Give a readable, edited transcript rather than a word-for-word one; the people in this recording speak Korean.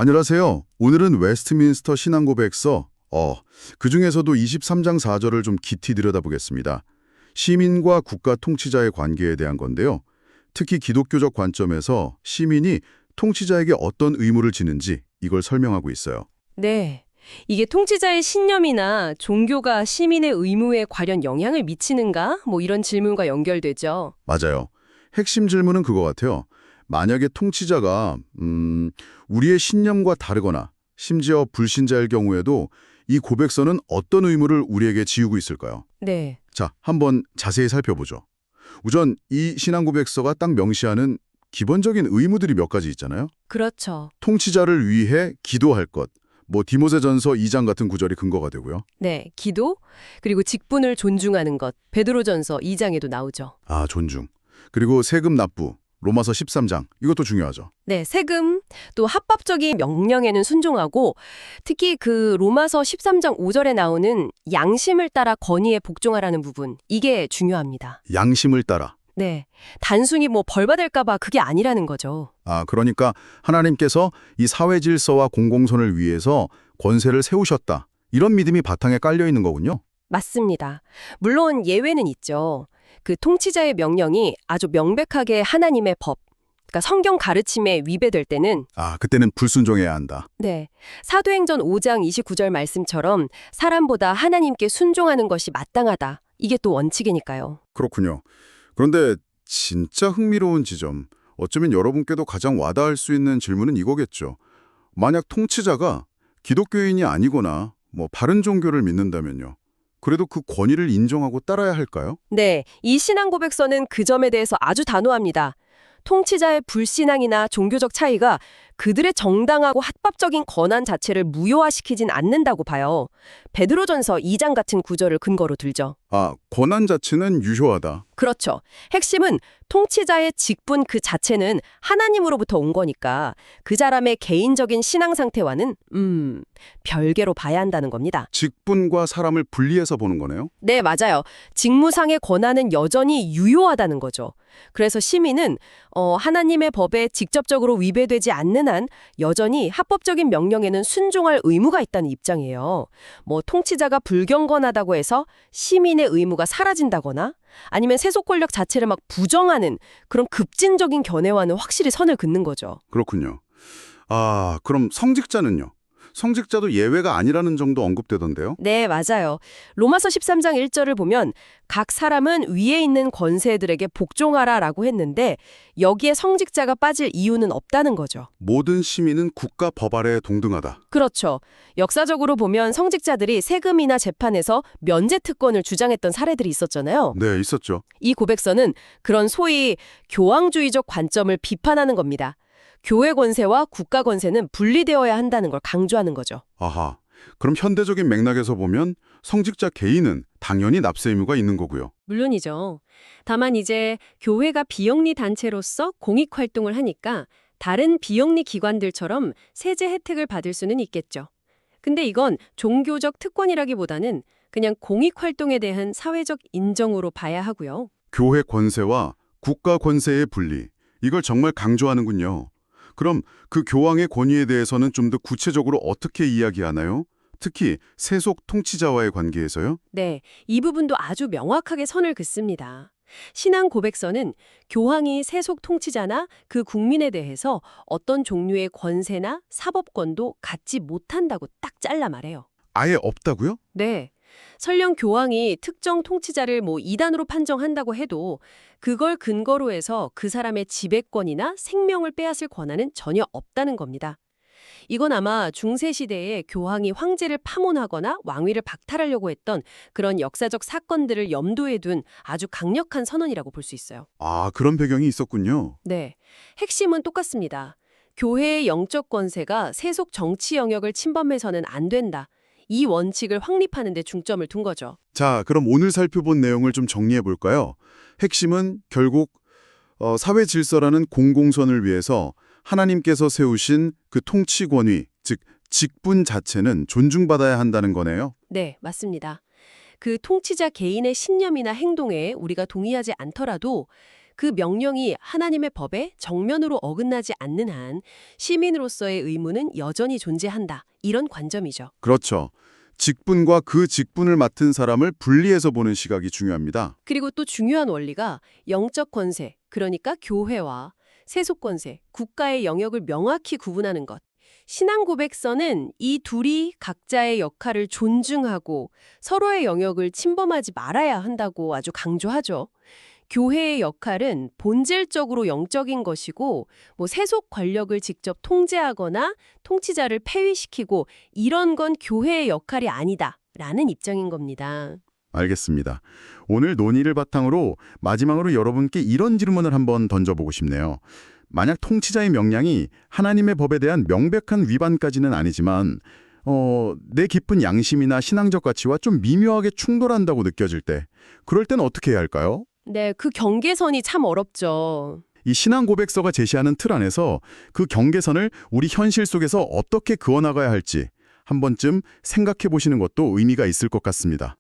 안녕하세요. 오늘은 웨스트민스터 신앙고백서, 그중에서도 23장 4절을 좀 깊이 들여다보겠습니다. 시민과 국가 통치자의 관계에 대한 건데요. 특히 기독교적 관점에서 시민이 통치자에게 어떤 의무를 지는지 이걸 설명하고 있어요. 네. 이게 통치자의 신념이나 종교가 시민의 의무에 과연 영향을 미치는가? 이런 질문과 연결되죠. 맞아요. 핵심 질문은 그거 같아요. 만약에 통치자가 우리의 신념과 다르거나 심지어 불신자일 경우에도 이 고백서는 어떤 의무를 우리에게 지우고 있을까요? 네. 자, 한번 자세히 살펴보죠. 우선 이 신앙 고백서가 딱 명시하는 기본적인 의무들이 몇 가지 있잖아요. 그렇죠. 통치자를 위해 기도할 것, 디모데전서 2장 같은 구절이 근거가 되고요. 네. 기도, 그리고 직분을 존중하는 것. 베드로전서 2장에도 나오죠. 아, 존중. 그리고 세금 납부, 로마서 13장, 이것도 중요하죠. 네. 세금, 또 합법적인 명령에는 순종하고 특히 그 로마서 13장 5절에 나오는 양심을 따라 권위에 복종하라는 부분. 이게 중요합니다. 양심을 따라. 네. 단순히 벌 받을까 봐 그게 아니라는 거죠. 아, 그러니까 하나님께서 이 사회 질서와 공공선을 위해서 권세를 세우셨다. 이런 믿음이 바탕에 깔려 있는 거군요. 맞습니다. 물론 예외는 있죠. 그 통치자의 명령이 아주 명백하게 하나님의 법, 그러니까 성경 가르침에 위배될 때는 아, 그때는 불순종해야 한다. 네. 사도행전 5장 29절 말씀처럼 사람보다 하나님께 순종하는 것이 마땅하다. 이게 또 원칙이니까요. 그렇군요. 그런데 진짜 흥미로운 지점, 어쩌면 여러분께도 가장 와닿을 수 있는 질문은 이거겠죠. 만약 통치자가 기독교인이 아니거나 바른 종교를 믿는다면요. 그래도 그 권위를 인정하고 따라야 할까요? 네. 이 신앙 고백서는 그 점에 대해서 아주 단호합니다. 통치자의 불신앙이나 종교적 차이가 그들의 정당하고 합법적인 권한 자체를 무효화시키진 않는다고 봐요. 베드로전서 2장 같은 구절을 근거로 들죠. 아, 권한 자체는 유효하다. 그렇죠. 핵심은 통치자의 직분 그 자체는 하나님으로부터 온 거니까 그 사람의 개인적인 신앙 상태와는 별개로 봐야 한다는 겁니다. 직분과 사람을 분리해서 보는 거네요. 네, 맞아요. 직무상의 권한은 여전히 유효하다는 거죠. 그래서 시민은 하나님의 법에 직접적으로 위배되지 않는 한 여전히 합법적인 명령에는 순종할 의무가 있다는 입장이에요. 통치자가 불경건하다고 해서 시민의 의무가 사라진다거나 아니면 세속 권력 자체를 막 부정하는 그런 급진적인 견해와는 확실히 선을 긋는 거죠. 그렇군요. 아, 그럼 성직자는요? 성직자도 예외가 아니라는 정도 언급되던데요. 네, 맞아요. 로마서 13장 1절을 보면 각 사람은 위에 있는 권세들에게 복종하라라고 했는데 여기에 성직자가 빠질 이유는 없다는 거죠. 모든 시민은 국가 법 아래 동등하다. 그렇죠. 역사적으로 보면 성직자들이 세금이나 재판에서 면제 특권을 주장했던 사례들이 있었잖아요. 네, 있었죠. 이 고백서는 그런 소위 교황주의적 관점을 비판하는 겁니다. 교회 권세와 국가 권세는 분리되어야 한다는 걸 강조하는 거죠. 아하. 그럼 현대적인 맥락에서 보면 성직자 개인은 당연히 납세 의무가 있는 거고요. 물론이죠. 다만 이제 교회가 비영리 단체로서 공익 활동을 하니까 다른 비영리 기관들처럼 세제 혜택을 받을 수는 있겠죠. 근데 이건 종교적 특권이라기보다는 그냥 공익 활동에 대한 사회적 인정으로 봐야 하고요. 교회 권세와 국가 권세의 분리. 이걸 정말 강조하는군요. 그럼 그 교황의 권위에 대해서는 좀 더 구체적으로 어떻게 이야기하나요? 특히 세속 통치자와의 관계에서요? 네, 이 부분도 아주 명확하게 선을 긋습니다. 신앙 고백서는 교황이 세속 통치자나 그 국민에 대해서 어떤 종류의 권세나 사법권도 갖지 못한다고 딱 잘라 말해요. 아예 없다고요? 네. 설령 교황이 특정 통치자를 이단으로 판정한다고 해도 그걸 근거로 해서 그 사람의 지배권이나 생명을 빼앗을 권한은 전혀 없다는 겁니다. 이건 아마 중세시대에 교황이 황제를 파문하거나 왕위를 박탈하려고 했던 그런 역사적 사건들을 염두에 둔 아주 강력한 선언이라고 볼 수 있어요. 아, 그런 배경이 있었군요. 네. 핵심은 똑같습니다. 교회의 영적 권세가 세속 정치 영역을 침범해서는 안 된다. 이 원칙을 확립하는 데 중점을 둔 거죠. 자, 그럼 오늘 살펴본 내용을 좀 정리해 볼까요? 핵심은 결국 사회 질서라는 공공선을 위해서 하나님께서 세우신 그 통치 권위, 즉 직분 자체는 존중받아야 한다는 거네요. 네, 맞습니다. 그 통치자 개인의 신념이나 행동에 우리가 동의하지 않더라도 그 명령이 하나님의 법에 정면으로 어긋나지 않는 한 시민으로서의 의무는 여전히 존재한다. 이런 관점이죠. 그렇죠. 직분과 그 직분을 맡은 사람을 분리해서 보는 시각이 중요합니다. 그리고 또 중요한 원리가 영적 권세, 그러니까 교회와 세속 권세, 국가의 영역을 명확히 구분하는 것. 신앙 고백서는 이 둘이 각자의 역할을 존중하고 서로의 영역을 침범하지 말아야 한다고 아주 강조하죠. 교회의 역할은 본질적으로 영적인 것이고 세속 권력을 직접 통제하거나 통치자를 폐위시키고 이런 건 교회의 역할이 아니다라는 입장인 겁니다. 알겠습니다. 오늘 논의를 바탕으로 마지막으로 여러분께 이런 질문을 한번 던져보고 싶네요. 만약 통치자의 명령이 하나님의 법에 대한 명백한 위반까지는 아니지만 내 깊은 양심이나 신앙적 가치와 좀 미묘하게 충돌한다고 느껴질 때 그럴 때는 어떻게 해야 할까요? 네, 그 경계선이 참 어렵죠. 이 신앙 고백서가 제시하는 틀 안에서 그 경계선을 우리 현실 속에서 어떻게 그어나가야 할지 한 번쯤 생각해 보시는 것도 의미가 있을 것 같습니다.